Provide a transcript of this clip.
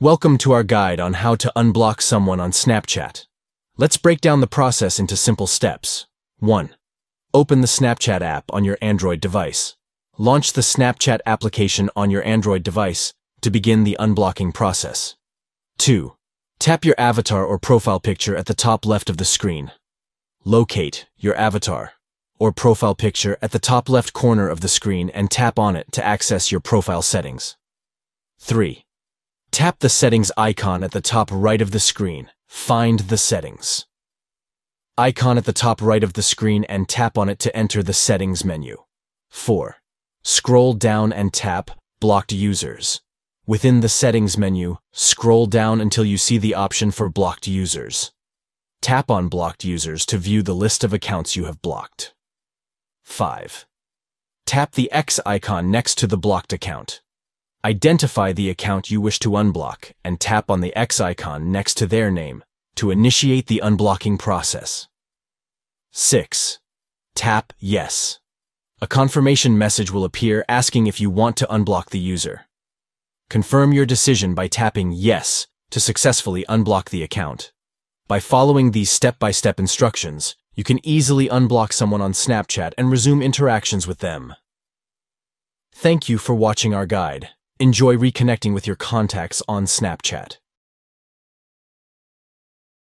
Welcome to our guide on how to unblock someone on Snapchat. Let's break down the process into simple steps. 1. Open the Snapchat app on your Android device. Launch the Snapchat application on your Android device to begin the unblocking process. 2. Tap your avatar or profile picture at the top left of the screen. Locate your avatar or profile picture at the top left corner of the screen and tap on it to access your profile settings. 3. Tap the settings icon at the top right of the screen. Find the settings icon at the top right of the screen and tap on it to enter the settings menu. 4. Scroll down and tap Blocked Users. Within the settings menu, scroll down until you see the option for blocked users. Tap on blocked users to view the list of accounts you have blocked. 5. Tap the X icon next to the blocked account. Identify the account you wish to unblock and tap on the X icon next to their name to initiate the unblocking process. 6. Tap Yes. A confirmation message will appear asking if you want to unblock the user. Confirm your decision by tapping Yes to successfully unblock the account. By following these step-by-step instructions, you can easily unblock someone on Snapchat and resume interactions with them. Thank you for watching our guide. Enjoy reconnecting with your contacts on Snapchat.